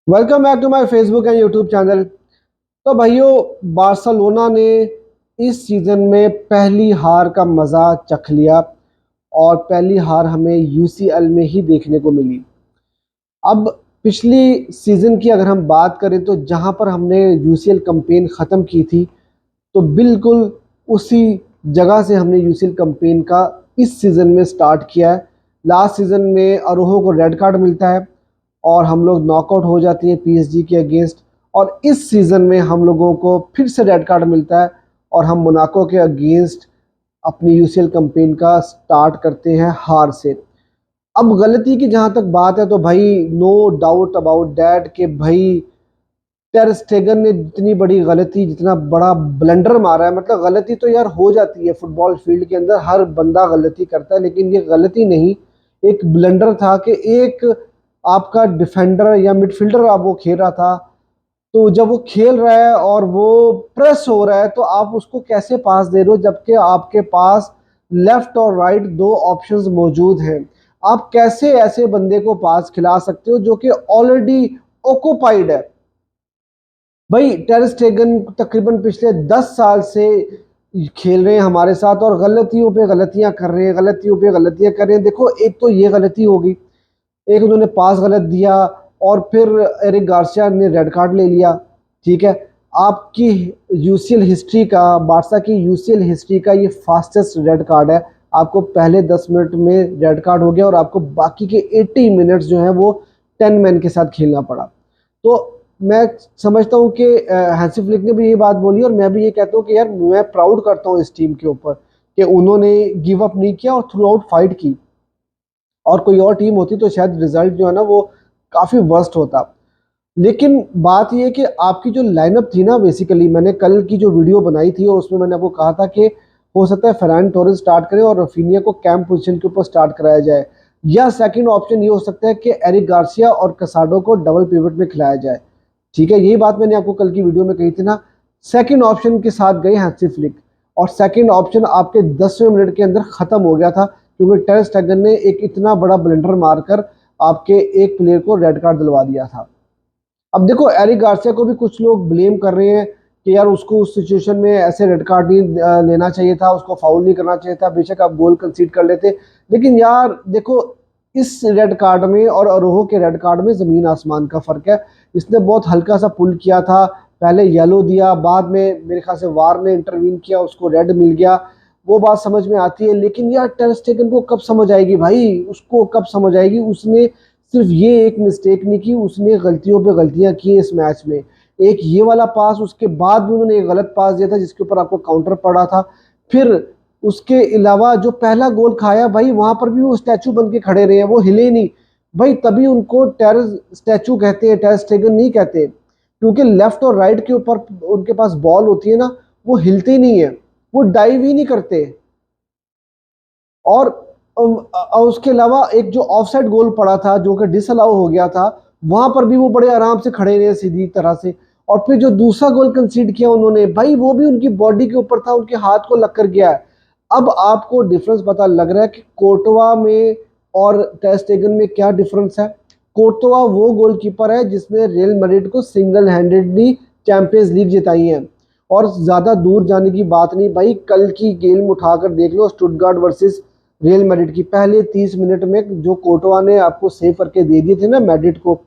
Welcome back to my Facebook and YouTube channel. तो भाइयों, Barcelona ने इस सीज़न में पहली हार का मज़ा चख लिया और पहली हार हमें यूसीएल में ही देखने को मिली। अब पिछली सीज़न की अगर हम बात करें तो जहां पर हमने यूसीएल कैंपेन ख़त्म की थी, तो बिल्कुल उसी जगह से हमने यूसीएल कैंपेन का इस सीज़न में स्टार्ट किया है। लास्ट सीज़न में अरोहो को रेड कार्ड मिलता है और हम लोग नॉकआउट हो जाती है पीएसजी के अगेंस्ट, और इस सीज़न में हम लोगों को फिर से रेड कार्ड मिलता है और हम मोनाको के अगेंस्ट अपनी यूसीएल कैंपेन का स्टार्ट करते हैं हार से। अब गलती की जहां तक बात है तो भाई नो डाउट अबाउट दैट कि भाई टेर स्टेगन ने जितनी बड़ी गलती, जितना बड़ा ब्लंडर मारा है, मतलब गलती तो यार हो जाती है फुटबॉल फील्ड के अंदर, हर बंदा गलती करता है, लेकिन ये गलती नहीं, एक ब्लंडर था कि एक आपका डिफेंडर या मिडफील्डर आप वो खेल रहा था, तो जब वो खेल रहा है और वो प्रेस हो रहा है तो आप उसको कैसे पास दे रहे हो जबकि आपके पास लेफ्ट और राइट दो ऑप्शंस मौजूद हैं। आप कैसे ऐसे बंदे को पास खिला सकते हो जो कि ऑलरेडी ऑक्यूपाइड है। भाई टेर स्टेगन तकरीबन पिछले 10 साल से खेल रहे हैं हमारे साथ और गलतियों पे गलतियां कर रहे हैं, गलतियों पे गलतियां कर रहे हैं। देखो, एक तो ये गलती होगी, एक उन्होंने पास गलत दिया और फिर एरिक गार्सिया ने रेड कार्ड ले लिया। ठीक है, आपकी यूसीएल हिस्ट्री का, बारसा की यूसीएल हिस्ट्री का ये फास्टेस्ट रेड कार्ड है। आपको पहले 10 मिनट में रेड कार्ड हो गया और आपको बाकी के 80 मिनट्स जो है वो 10 मैन के साथ खेलना पड़ा। तो मैं समझता हूँ कि हैंसी फ्लिक ने भी ये बात बोली और मैं भी ये कहता हूँ कि यार मैं प्राउड करता हूँ इस टीम के ऊपर कि उन्होंने गिव अप नहीं किया और थ्रू आउट फाइट की। और कोई और टीम होती तो शायद रिजल्ट जो है ना वो काफी वर्स्ट होता। लेकिन बात यह है कि आपकी जो लाइनअप थी ना, बेसिकली मैंने कल की जो वीडियो बनाई थी और उसमें मैंने आपको कहा था कि हो सकता है फरहान टोरेस स्टार्ट करे और रफीनिया को कैंप पोजीशन के ऊपर स्टार्ट कराया जाए, या सेकंड ऑप्शन ये हो सकता है कि एरिक गार्सिया और कसाडो को डबल पिवट में खिलाया जाए। ठीक है, यही बात मैंने आपको कल की वीडियो में कही थी ना। सेकंड ऑप्शन के साथ गए हैंसी फ्लिक और सेकंड ऑप्शन आपके 10वें मिनट के अंदर खत्म हो गया था, क्योंकि टेर स्टेगन ने एक इतना बड़ा ब्लंडर मारकर आपके एक प्लेयर को रेड कार्ड दिलवा दिया था। अब देखो, एरिक गार्सिया को भी कुछ लोग ब्लेम कर रहे हैं कि यार उसको उस सिचुएशन में ऐसे रेड कार्ड नहीं लेना चाहिए था, उसको फाउल नहीं करना चाहिए था, बेशक आप गोल कंसीड कर लेते। लेकिन यार देखो, इस रेड कार्ड में और अरोहो के रेड कार्ड में जमीन आसमान का फर्क है। इसने बहुत हल्का सा पुल किया था, पहले येलो दिया, बाद में मेरे ख्याल से वार ने इंटरवीन किया, उसको रेड मिल गया। वो बात समझ में आती है, लेकिन यार टर स्टेगन को कब समझ आएगी भाई, उसको कब समझ आएगी। उसने सिर्फ ये एक मिस्टेक नहीं की, उसने गलतियों पे गलतियां की इस मैच में। एक ये वाला पास, उसके बाद भी उन्होंने एक गलत पास दिया था जिसके ऊपर आपको काउंटर पड़ा था। फिर उसके अलावा जो पहला गोल खाया भाई, वहां पर भी वो स्टैचू बन के खड़े रहे हैं, वो हिले नहीं। भाई तभी उनको टेरर स्टैचू कहते हैं, टेर स्टेगन नहीं कहते, क्योंकि लेफ्ट और राइट के ऊपर उनके पास बॉल होती है ना, वो हिलती नहीं है, वो डाइव ही नहीं करते। और उसके अलावा एक जो ऑफसाइड गोल पड़ा था जो कि डिसअलाउ हो गया था, वहां पर भी वो बड़े आराम से खड़े रहे सीधी तरह से। और फिर जो दूसरा गोल कंसीड किया उन्होंने, भाई वो भी उनकी बॉडी के ऊपर था, उनके हाथ को लग कर गया है। अब आपको डिफरेंस पता लग रहा है कि कोर्टवा में और टर स्टेगन में क्या डिफरेंस है। कोर्टवा वो गोलकीपर है जिसने रियल मैड्रिड को सिंगल हैंडेडली चैंपियंस लीग जिताई है। और ज्यादा दूर जाने की बात नहीं भाई, कल की गेम उठाकर देख लो, स्टुटगार्ट वर्सेस रियल मैड्रिड की, पहले 30 मिनट में जो कोर्टवा ने आपको सेव करके दे दिए थे ना मैड्रिड को,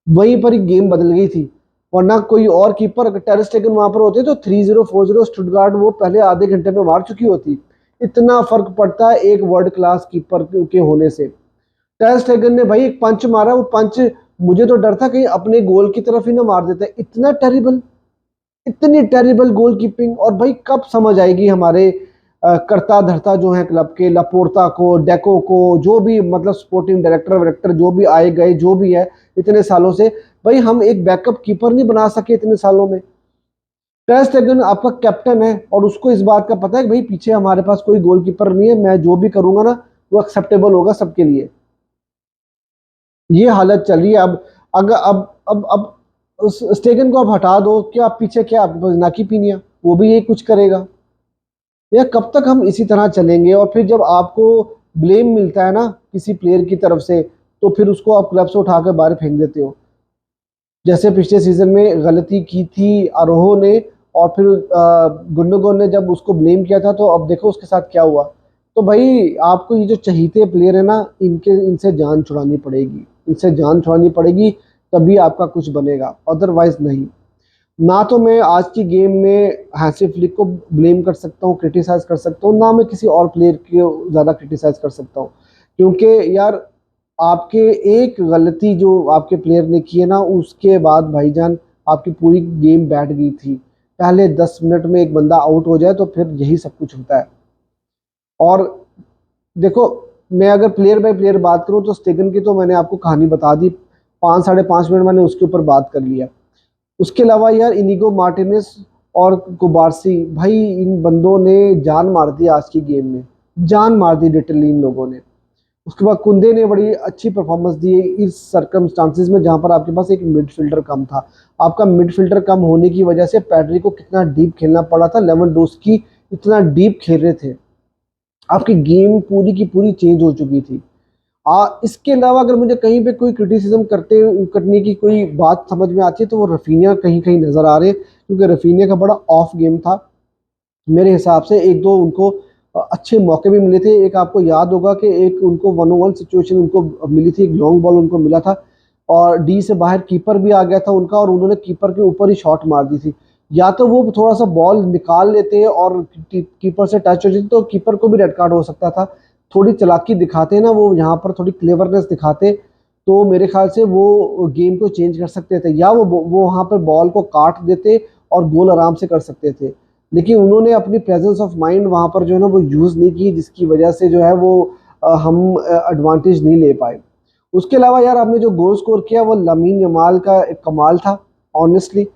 वहीं पर ही गेम बदल गई थी। वरना कोई और कीपर अगर टेर स्टेगन वहां पर होते तो 3-0 4-0 स्टुटगार्ट वो पहले आधे घंटे में मार चुकी होती। इतना फर्क पड़ता है एक वर्ल्ड क्लास कीपर के होने से। टेर स्टेगन ने भाई एक पंच मारा, वो पंच मुझे तो डर था कहीं अपने गोल की तरफ ही ना मार देते। इतना टेरिबल, इतनी टेरिबल गोल कीपिंग। और भाई कब समझ आएगी हमारे करता धरता जो है क्लब के, लपोर्ता को, डेको को, जो भी मतलब स्पोर्टिंग डायरेक्टर वायरेक्टर जो भी आए गए जो भी है इतने सालों से, भाई हम एक बैकअप कीपर नहीं बना सके इतने सालों में। टर स्टेगन आपका कैप्टन है और उसको इस बात का पता है कि भाई पीछे हमारे पास कोई गोलकीपर नहीं है, मैं जो भी करूंगा ना वो एक्सेप्टेबल होगा सबके लिए। ये हालत चल रही है। अब अगर अब उस स्टेगन को आप हटा दो, क्या आप पीछे क्या आपके पास नाकी पीनिया, वो भी यही कुछ करेगा। या कब तक हम इसी तरह चलेंगे। और फिर जब आपको ब्लेम मिलता है ना किसी प्लेयर की तरफ से, तो फिर उसको आप क्लब से उठाकर बाहर फेंक देते हो। जैसे पिछले सीजन में गलती की थी आरोहो ने, और फिर गुंडोगन ने जब उसको ब्लेम किया था, तो अब देखो उसके साथ क्या हुआ। तो भाई आपको ये जो चहीते प्लेयर है ना, इनसे जान छुड़ानी पड़ेगी, इनसे जान छुड़ानी पड़ेगी, तभी आपका कुछ बनेगा, अदरवाइज नहीं। ना तो मैं आज की गेम में हैंसी फ्लिक को ब्लेम कर सकता हूँ, क्रिटिसाइज कर सकता हूँ, ना मैं किसी और प्लेयर को ज़्यादा क्रिटिसाइज कर सकता हूँ, क्योंकि यार आपके एक गलती जो आपके प्लेयर ने की है ना, उसके बाद भाईजान आपकी पूरी गेम बैठ गई थी। पहले 10 मिनट में एक बंदा आउट हो जाए तो फिर यही सब कुछ होता है। और देखो, मैं अगर प्लेयर बाय प्लेयर बात करूं तो स्टेगन की तो मैंने आपको कहानी बता दी, 5 साढ़े 5 मिनट मैंने उसके ऊपर बात कर लिया। उसके अलावा यार इनिगो मार्टिनेस और कुबारसी, भाई इन बंदों ने जान मार दी आज की गेम में, जान मार दी लिटरली इन लोगों ने। उसके बाद कुंदे ने बड़ी अच्छी परफॉर्मेंस दी इस सर्कमस्टांसिस में, जहां पर आपके पास एक मिडफील्डर कम था। आपका मिडफील्डर कम होने की वजह से पैड्री को कितना डीप खेलना पड़ा था, लेवेंडोस्की इतना डीप खेल रहे थे, आपकी गेम पूरी की पूरी चेंज हो चुकी थी। इसके अलावा अगर मुझे कहीं पे कोई क्रिटिसिज्म करने की कोई बात समझ में आती है तो वो रफीनिया कहीं कहीं नजर आ रहे हैं, क्योंकि रफीनिया का बड़ा ऑफ गेम था मेरे हिसाब से। एक दो उनको अच्छे मौके भी मिले थे। एक आपको याद होगा कि एक उनको 1-on-1 सिचुएशन उनको मिली थी, एक लॉन्ग बॉल उनको मिला था और डी से बाहर कीपर भी आ गया था उनका, और उन्होंने कीपर के ऊपर ही शॉट मार दी थी। या तो वो थोड़ा सा बॉल निकाल लेते और कीपर से टच हो जाती तो कीपर को भी रेड कार्ड हो सकता था। थोड़ी चालाकी दिखाते ना वो, यहाँ पर थोड़ी क्लेवरनेस दिखाते तो मेरे ख्याल से वो गेम को चेंज कर सकते थे, या वो वहाँ पर बॉल को काट देते और गोल आराम से कर सकते थे। लेकिन उन्होंने अपनी प्रेजेंस ऑफ माइंड वहाँ पर जो है ना वो यूज़ नहीं की, जिसकी वजह से जो है वो हम एडवांटेज नहीं ले पाए। उसके अलावा यार आपने जो गोल स्कोर किया वो लामीन यमाल का एक कमाल था ऑनेस्टली।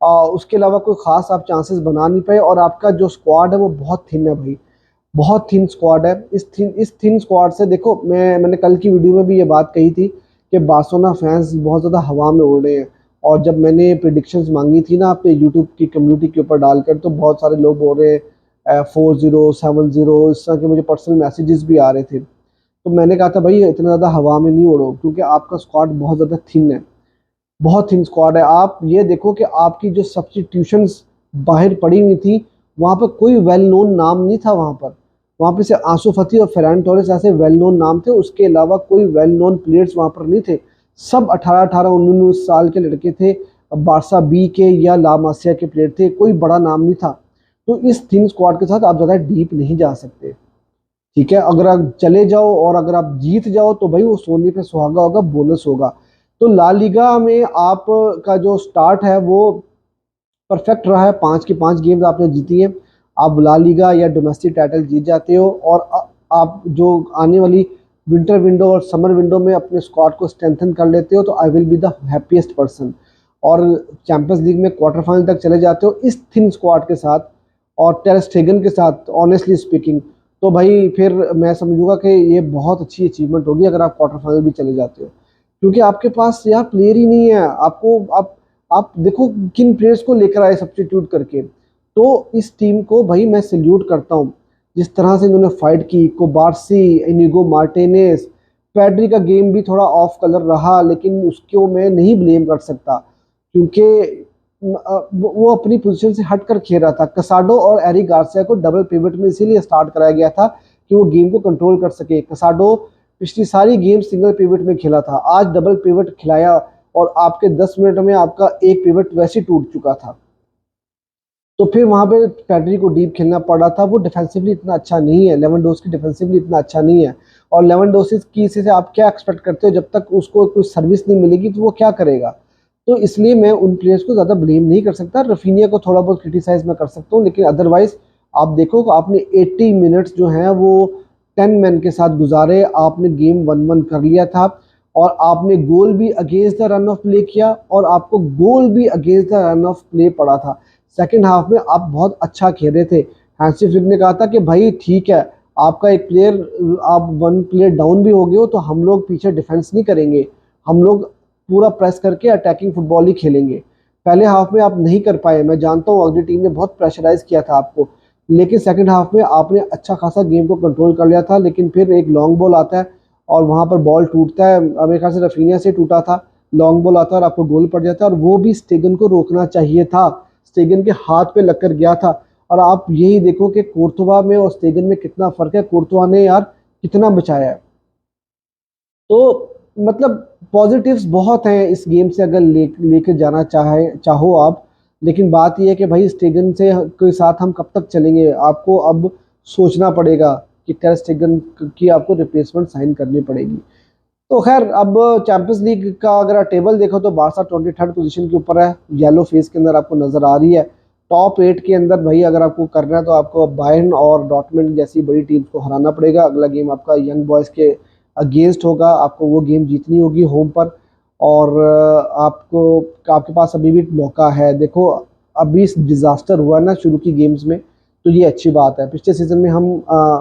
उसके अलावा कोई खास आप चांसेस बना नहीं पाए, और आपका जो स्क्वाड है वो बहुत थिन है भाई, बहुत थिन स्क्वाड है। इस थिन स्क्वाड से देखो, मैंने कल की वीडियो में भी ये बात कही थी कि बार्सिलोना फैंस बहुत ज़्यादा हवा में उड़ रहे हैं। और जब मैंने प्रिडिक्शंस मांगी थी ना अपने यूट्यूब की कम्युनिटी के ऊपर डालकर, तो बहुत सारे लोग बोल रहे हैं 4-0 7-0, इस तरह के मुझे पर्सनल मैसेजेस भी आ रहे थे। तो मैंने कहा था भाई इतना ज़्यादा हवा में नहीं उड़ो, क्योंकि आपका स्क्वाड बहुत ज़्यादा थिन है, बहुत थिन स्क्वाड है। आप ये देखो कि आपकी जो सब्स्टिट्यूशंस बाहर पड़ी हुई थी, वहाँ पर कोई वेल नोन नाम नहीं था। वहाँ पे से आंसू फती और फेरान टोरेस ऐसे वेल नोन नाम थे, उसके अलावा कोई वेल नोन प्लेयर्स वहाँ पर नहीं थे। सब 18-18 19 साल के लड़के थे, बारसा बी के या ला मासिया के प्लेयर थे, कोई बड़ा नाम नहीं था। तो इस थिन स्क्वाड के साथ आप ज़्यादा डीप नहीं जा सकते। ठीक है, अगर आप चले जाओ और अगर आप जीत जाओ तो भाई वो सोने पे सुहागा होगा, बोनस होगा। तो ला लीगा में आप का जो स्टार्ट है वो परफेक्ट रहा है, 5 की 5 गेम्स आपने जीती हैं। आप ला लीगा या डोमेस्टिक टाइटल जीत जाते हो, और आप जो आने वाली विंटर विंडो और समर विंडो में अपने स्क्वाड को स्ट्रेंथन कर लेते हो, तो I will be the happiest person. और चैंपियंस लीग में क्वार्टर फाइनल तक चले जाते हो इस थिन स्क्वाड के साथ और टेर स्टेगन के साथ, ऑनेस्टली स्पीकिंग, तो भाई फिर मैं समझूंगा कि ये बहुत अच्छी अचीवमेंट होगी अगर आप क्वार्टर फाइनल भी चले जाते हो। क्योंकि आपके पास यार प्लेयर ही नहीं है। आप देखो किन प्लेयर्स को लेकर आए सब्स्टिट्यूट करके। तो इस टीम को भाई मैं सल्यूट करता हूँ, जिस तरह से इन्होंने फाइट की। कोबार्सी, इनिगो मार्टिनेज, पैड्री का गेम भी थोड़ा ऑफ कलर रहा, लेकिन उसको मैं नहीं ब्लेम कर सकता, क्योंकि वो अपनी पोजीशन से हटकर खेल रहा था। कसाडो और एरिक गार्सिया को डबल पिवट में इसीलिए स्टार्ट कराया गया था कि वो गेम को कंट्रोल कर सके। कसाडो पिछली सारी गेम सिंगल पिवट में खेला था, आज डबल पिवट खिलाया, और आपके 10 मिनट में आपका एक पिवट वैसे टूट चुका था। तो फिर वहां पे पैड्री को डीप खेलना पड़ा था। वो डिफेंसिवली इतना अच्छा नहीं है, लेवेंडोस्की डिफेंसिवली इतना अच्छा नहीं है। और लेवेंडोस्की से आप क्या एक्सपेक्ट करते हो, जब तक उसको कोई सर्विस नहीं मिलेगी तो वो क्या करेगा। तो इसलिए मैं उन प्लेयर्स को ज़्यादा ब्लेम नहीं कर सकता। रफीनिया को थोड़ा बहुत क्रिटिसाइज मैं कर सकता हूँ, लेकिन अदरवाइज आप देखो कि आपने 80 मिनट्स जो हैं वो 10 मैन के साथ गुजारे, आपने गेम 1-1 कर लिया था, और आपने गोल भी against the run of play किया, और आपको गोल भी against the run of play पड़ा था। सेकेंड हाफ में आप बहुत अच्छा खेल रहे थे। हैंसी फ्लिक ने कहा था कि भाई ठीक है, आपका एक प्लेयर, आप 1 प्लेयर डाउन भी हो गए हो तो हम लोग पीछे डिफेंस नहीं करेंगे, हम लोग पूरा प्रेस करके अटैकिंग फुटबॉल ही खेलेंगे। पहले हाफ में आप नहीं कर पाए, मैं जानता हूँ अगली टीम ने बहुत प्रेशराइज किया था आपको, लेकिन सेकंड हाफ में आपने अच्छा खासा गेम को कंट्रोल कर लिया था। लेकिन फिर एक लॉन्ग बॉल आता है और वहां पर बॉल टूटता है, मेरे ख्याल से रफीनिया से टूटा था, लॉन्ग बॉल आता है और आपको गोल पड़ जाता है, और वो भी स्टेगन को रोकना चाहिए था, स्टेगन के हाथ पे लगकर गया था। और आप यही देखो कि कोर्तवा में और स्टेगन में कितना फर्क है, कोर्तवा ने यार कितना बचाया है। तो मतलब पॉजिटिव्स बहुत हैं इस गेम से अगर लेके जाना चाहो आप। लेकिन बात यह है कि भाई स्टेगन से के साथ हम कब तक चलेंगे, आपको अब सोचना पड़ेगा कि टर स्टेगन की आपको रिप्लेसमेंट साइन करनी पड़ेगी। तो खैर अब चैंपियंस लीग का अगर आप टेबल देखो तो बारसा 23rd पोजीशन के ऊपर है, येलो फेस के अंदर आपको नजर आ रही है। टॉप 8 के अंदर भाई अगर आपको करना है तो आपको बायर्न और डॉर्टमुंड जैसी बड़ी टीम्स को हराना पड़ेगा। अगला गेम आपका यंग बॉयज के अगेंस्ट होगा, आपको वो गेम जीतनी होगी होम पर। और आपके पास अभी भी मौका है। देखो अभी डिजास्टर हुआ ना शुरू की गेम्स में, तो ये अच्छी बात है। पिछले सीजन में हम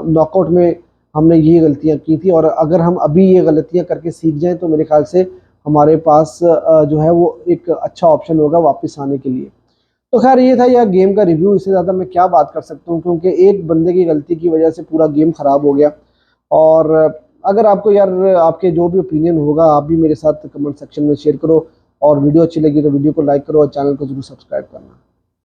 नॉकआउट में हमने ये गलतियां की थी, और अगर हम अभी ये गलतियां करके सीख जाएं तो मेरे ख्याल से हमारे पास जो है वो एक अच्छा ऑप्शन होगा वापस आने के लिए। तो खैर ये था यह गेम का रिव्यू, इससे ज़्यादा मैं क्या बात कर सकता हूँ, क्योंकि एक बंदे की गलती की वजह से पूरा गेम खराब हो गया। और अगर आपको यार आपके जो भी ओपिनियन होगा आप भी मेरे साथ कमेंट सेक्शन में शेयर करो, और वीडियो अच्छी लगी तो वीडियो को लाइक करो और चैनल को जरूर सब्सक्राइब करना।